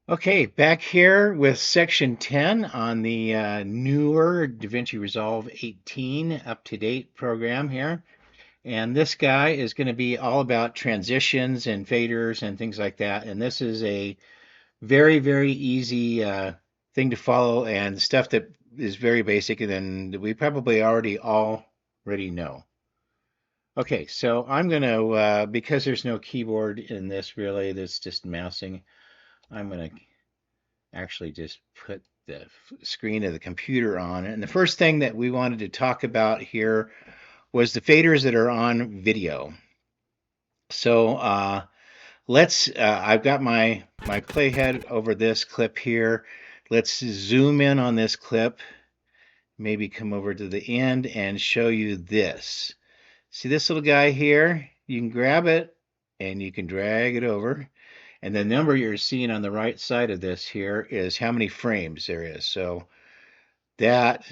Okay, back here with section 10 on the newer DaVinci Resolve 18 up-to-date program here. And this guy is going to be all about transitions and faders and things like that. And this is a very, very easy thing to follow and stuff that is very basic and then we probably already know. Okay, so I'm going to, because there's no keyboard in this really, that's just mousing, I'm going to actually just put the screen of the computer on. And the first thing that we wanted to talk about here was the faders that are on video. So I've got my playhead over this clip here. Let's zoom in on this clip, maybe come over to the end and show you this. See this little guy here? You can grab it and you can drag it over. And the number you're seeing on the right side of this here is how many frames there is. So that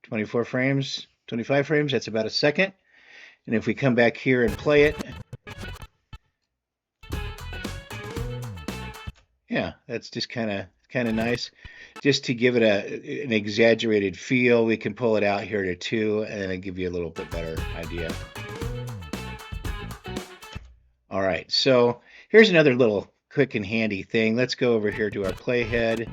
24 frames, 25 frames, that's about a second. And if we come back here and play it, yeah, that's just kind of nice. Just to give it an exaggerated feel, we can pull it out here to 2 and it'll give you a little bit better idea. All right, so here's another little quick and handy thing. Let's go over here to our playhead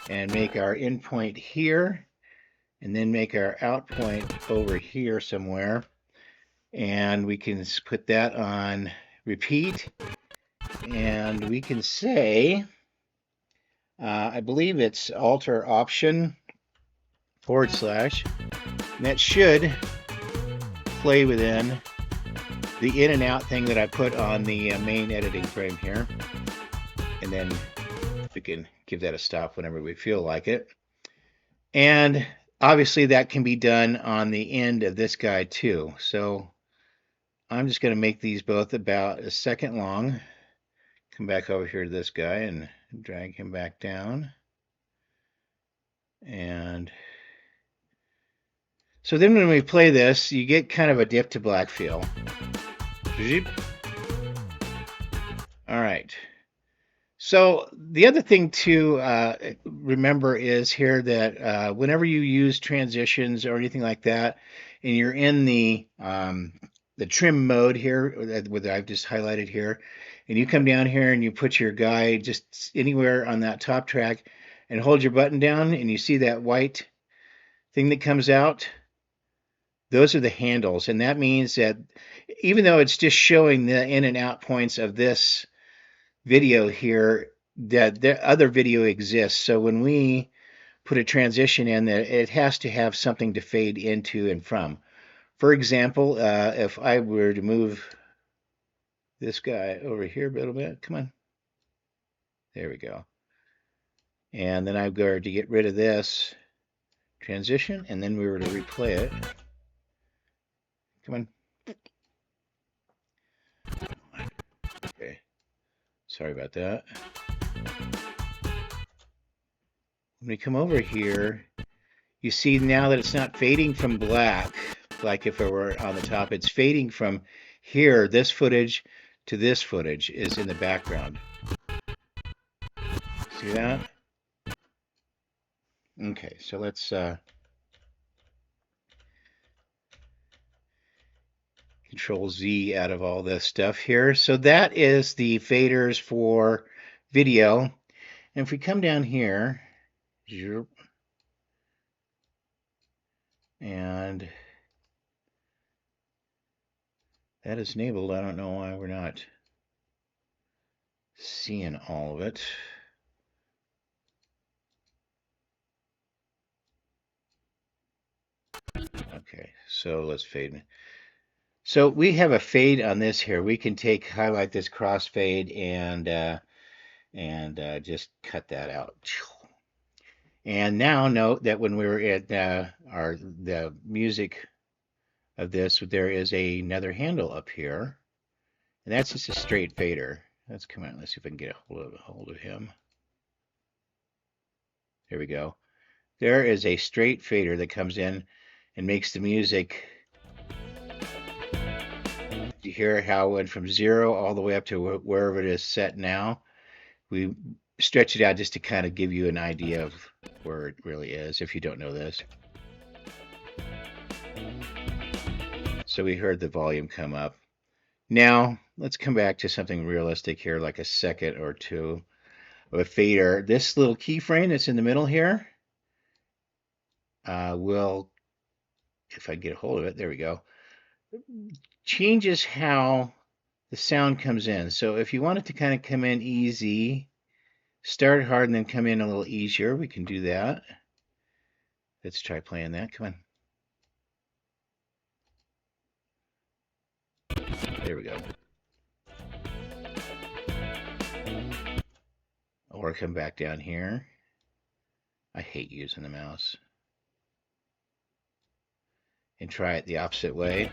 and make our in point here, and then make our out point over here somewhere. And we can put that on repeat, and we can say, I believe it's Alt or Option / and that should play within the in and out thing that I put on the main editing frame here. And then we can give that a stop whenever we feel like it. And obviously that can be done on the end of this guy too. So I'm just going to make these both about a second long. Come back over here to this guy and drag him back down. And so then when we play this, you get kind of a dip to black feel. All right. So the other thing to remember is here that whenever you use transitions or anything like that, and you're in the trim mode here, that I've just highlighted here, and you come down here and you put your guy just anywhere on that top track and hold your button down, and you see that white thing that comes out, those are the handles. And that means that even though it's just showing the in and out points of this video here, that the other video exists. So when we put a transition in there, it has to have something to fade into and from. For example, if I were to move this guy over here a little bit, come on. There we go. And then I go to get rid of this transition, and then we were to replay it. Come on. Okay. Sorry about that. When we come over here, you see now that it's not fading from black, like if it were on the top. It's fading from here, this footage, to this footage is in the background. See that? Okay, so let's Control Z out of all this stuff here. So that is the faders for video. And if we come down here, and that is enabled. I don't know why we're not seeing all of it. Okay, so let's fade. So we have a fade on this here. We can highlight this crossfade and just cut that out. And now note that when we're at the music of this, there is another handle up here, and that's just a straight fader. Let's come out. Let's see if I can get a hold of him. There we go. There is a straight fader that comes in and makes the music. You hear how it went from 0 all the way up to wherever it is set now. We stretch it out just to kind of give you an idea of where it really is if you don't know this. So we heard the volume come up. Now let's come back to something realistic here, like a second or two of a fader. This little keyframe that's in the middle here will, if I get a hold of it, there we go, changes how the sound comes in. So if you want it to kind of come in easy, start hard and then come in a little easier, we can do that. Let's try playing that. Come on. There we go. Or come back down here. I hate using the mouse. And try it the opposite way.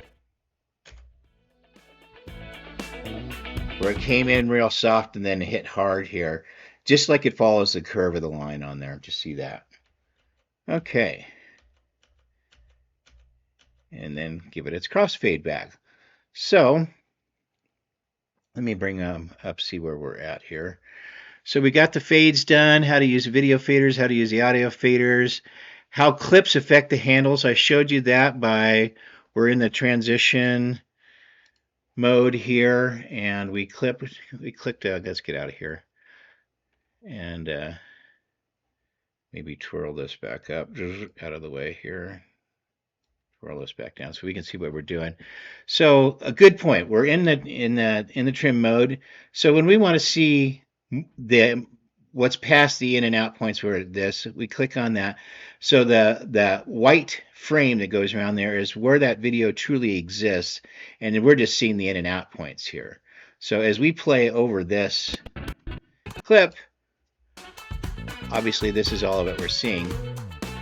Where it came in real soft and then hit hard here. Just like it follows the curve of the line on there. Just see that. Okay. And then give it its crossfade back. So let me bring up, see where we're at here. So we got the fades done, how to use video faders, how to use the audio faders, how clips affect the handles. I showed you that we're in the transition mode here, and we clicked, let's get out of here, and maybe twirl this back up, out of the way here. Roll this back down so we can see what we're doing. So a good point. We're in the trim mode. So when we want to see what's past the in and out points where this, we click on that. So the white frame that goes around there is where that video truly exists, and we're just seeing the in and out points here. So as we play over this clip, obviously this is all of it we're seeing.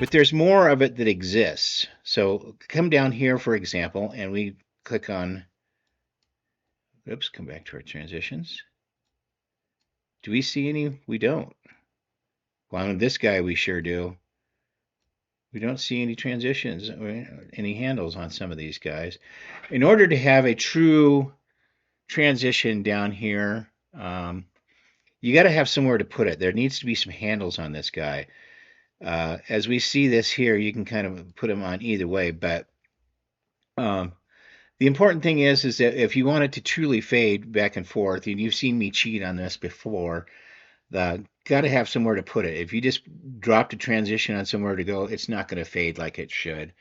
But there's more of it that exists. So come down here, for example, and we click on, oops, come back to our transitions. Do we see any? We don't. Well, on this guy, we sure do. We don't see any transitions or any handles on some of these guys. In order to have a true transition down here, you got to have somewhere to put it. There needs to be some handles on this guy. As we see this here, you can kind of put them on either way, but the important thing is that if you want it to truly fade back and forth, and you've seen me cheat on this before, got to have somewhere to put it. If you just drop the transition on somewhere to go, it's not going to fade like it should.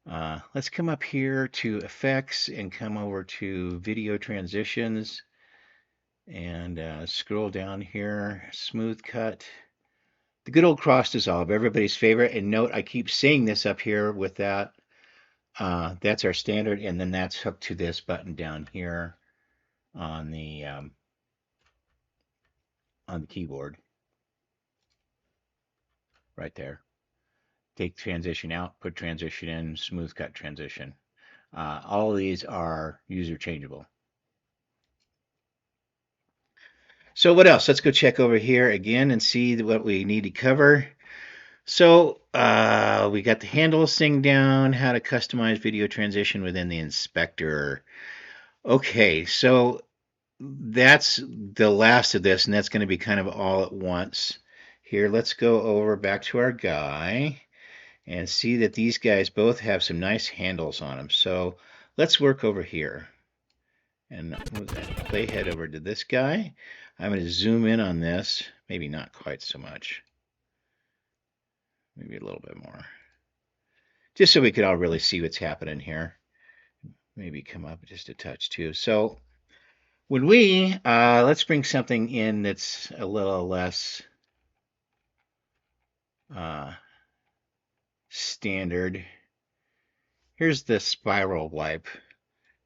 Let's come up here to Effects and come over to Video Transitions and scroll down here, Smooth Cut. The good old cross dissolve, everybody's favorite. And note, I keep saying this up here with that. That's our standard, and then that's hooked to this button down here on the keyboard, right there. Take transition out, put transition in, smooth cut transition. All of these are user changeable. So what else? Let's go check over here again and see what we need to cover. So we got the handles thing down, how to customize video transition within the inspector. Okay, so that's the last of this, and that's going to be kind of all at once. Here, let's go over back to our guy and see that these guys both have some nice handles on them. So let's work over here. And move that playhead over to this guy. I'm going to zoom in on this. Maybe not quite so much. Maybe a little bit more. Just so we could all really see what's happening here. Maybe come up just a touch too. So when we, let's bring something in that's a little less standard. Here's the spiral wipe.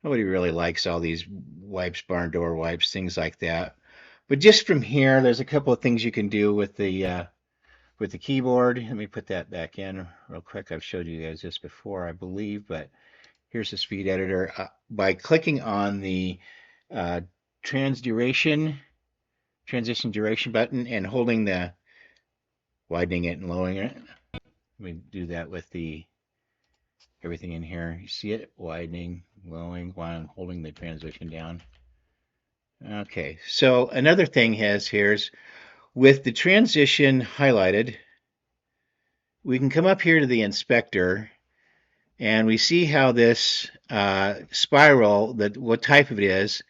Nobody really likes all these wipes, barn door wipes, things like that. But just from here, there's a couple of things you can do with the keyboard. Let me put that back in real quick. I've showed you guys this before, I believe, but here's the speed editor. By clicking on the transition duration button and holding the widening it and lowering it. Let me do that with the everything in here. You see it widening, lowering while I'm holding the transition down. Okay, so another thing here's With the transition highlighted, we can come up here to the inspector and we see how this spiral, what type of it is,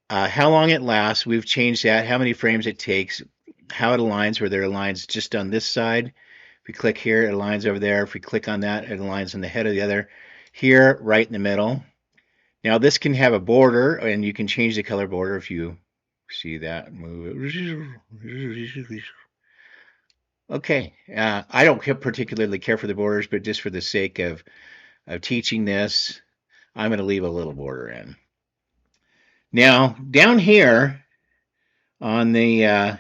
how long it lasts. We've changed that, how many frames it takes, how it aligns, where there are lines just on this side. If we click here, it aligns over there. If we click on that, it aligns on the head of the other. Here, right in the middle. Now this can have a border, and you can change the color border if you see that. Move it. Okay, I don't particularly care for the borders, but just for the sake of teaching this, I'm going to leave a little border in. Now, down here on the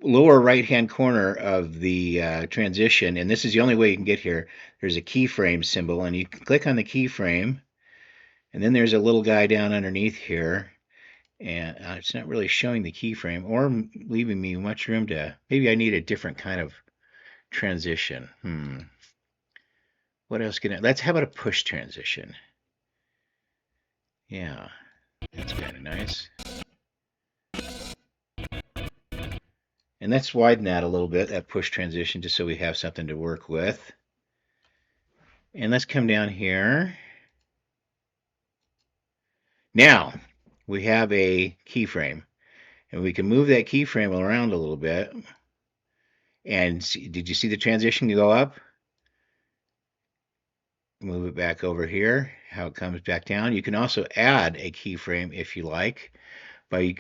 lower right-hand corner of the transition, and this is the only way you can get here, there's a keyframe symbol, and you can click on the keyframe, and then there's a little guy down underneath here, and it's not really showing the keyframe or leaving me much room to, maybe I need a different kind of transition. What else can I, how about a push transition? Yeah, that's kind of nice. And let's widen that a little bit, that push transition, just so we have something to work with. And let's come down here. Now, we have a keyframe. And we can move that keyframe around a little bit. And did you see the transition go up? Move it back over here, how it comes back down. You can also add a keyframe if you like by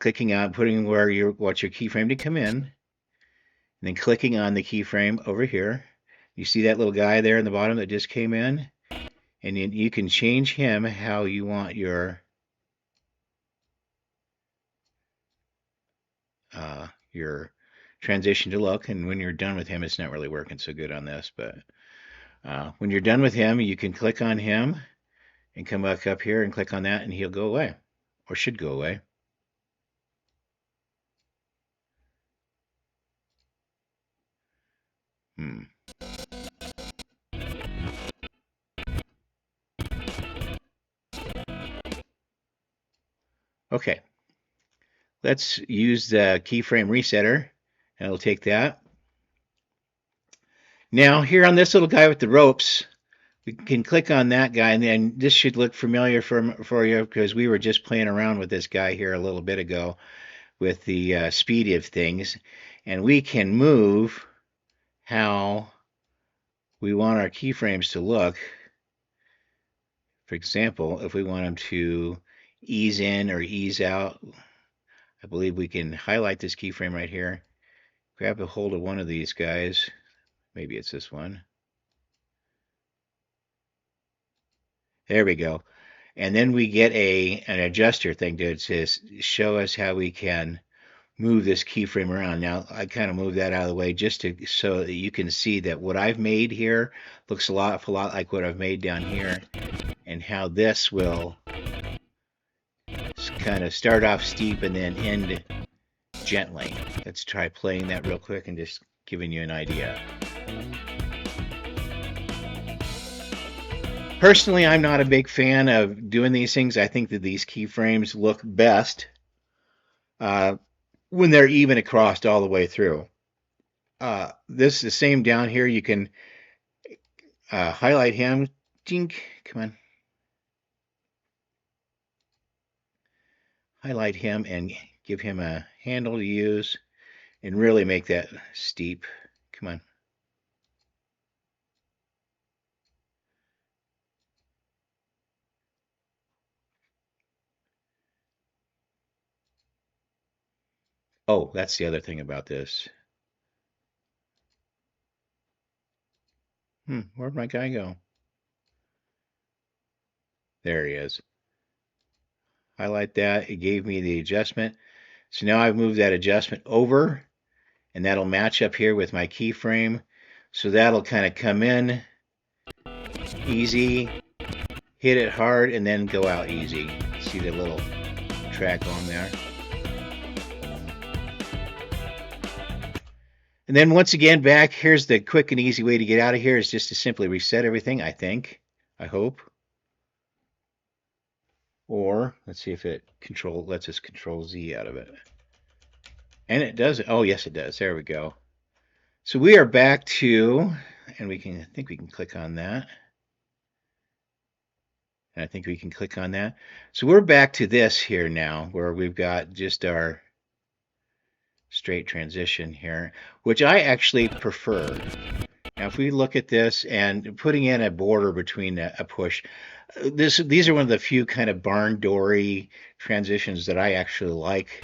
clicking on, putting where you want your keyframe to come in, and then clicking on the keyframe over here. You see that little guy there in the bottom that just came in? And you can change him how you want your transition to look. And when you're done with him, it's not really working so good on this, but when you're done with him, you can click on him and come back up here and click on that, and he'll go away, or should go away. Okay, let's use the keyframe resetter, and it'll take that. Now, here on this little guy with the ropes, we can click on that guy, and then this should look familiar for you because we were just playing around with this guy here a little bit ago with the speed of things, and we can move how we want our keyframes to look. For example, if we want them to ease in or ease out, I believe we can highlight this keyframe right here, grab a hold of one of these guys, maybe it's this one. There we go. And then we get an adjuster thing to show us how we can move this keyframe around. Now, I kind of move that out of the way just so that you can see that what I've made here looks a lot like what I've made down here, and how this will kind of start off steep and then end gently. Let's try playing that real quick and just giving you an idea. Personally, I'm not a big fan of doing these things. I think that these keyframes look best when they're even across all the way through. This is the same down here. You can highlight him. Dink, come on. Highlight him and give him a handle to use and really make that steep. Come on. Oh, that's the other thing about this. Where'd my guy go? There he is. Highlight that. It gave me the adjustment. So now I've moved that adjustment over, and that'll match up here with my keyframe. So that'll kind of come in easy, hit it hard, and then go out easy. See the little track on there. And then once again, back, here's the quick and easy way to get out of here is just to simply reset everything, I think. I hope. Or let's see if it lets us control Z out of it. And it does. Oh, yes, it does. There we go. So we are back to, and I think we can click on that. And I think we can click on that. So we're back to this here now, where we've got just our straight transition here, which I actually prefer. Now, if we look at this and putting in a border between a push, these are one of the few kind of barn doory transitions that I actually like.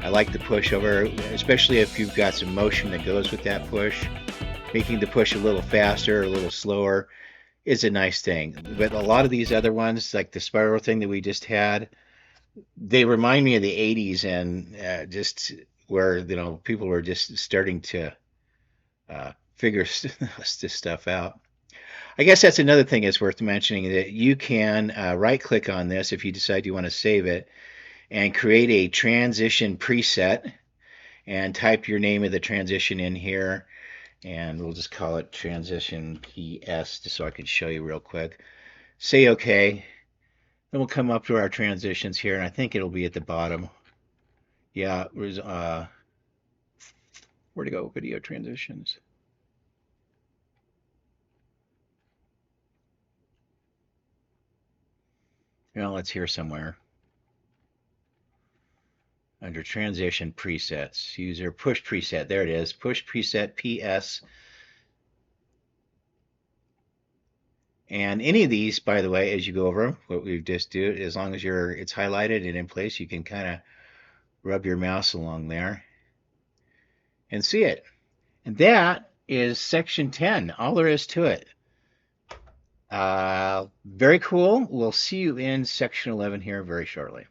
I like the push over, especially if you've got some motion that goes with that push. Making the push a little faster, a little slower is a nice thing. But a lot of these other ones, like the spiral thing that we just had, they remind me of the 80s and just where, people were just starting to figure this stuff out. I guess that's another thing that's worth mentioning that you can right click on this if you decide you want to save it and create a transition preset and type your name of the transition in here, and we'll just call it transition PS just so I can show you real quick. Say OK. Then we'll come up to our transitions here, and I think it'll be at the bottom. Yeah, where to go? Video transitions. Well, it's here somewhere. Under transition presets, user push preset. There it is. Push preset PS. And any of these, by the way, as you go over them, what we just do, as long as it's highlighted and in place, you can kind of rub your mouse along there and see it. And that is section 10. All there is to it. Very cool. We'll see you in section 11 here very shortly.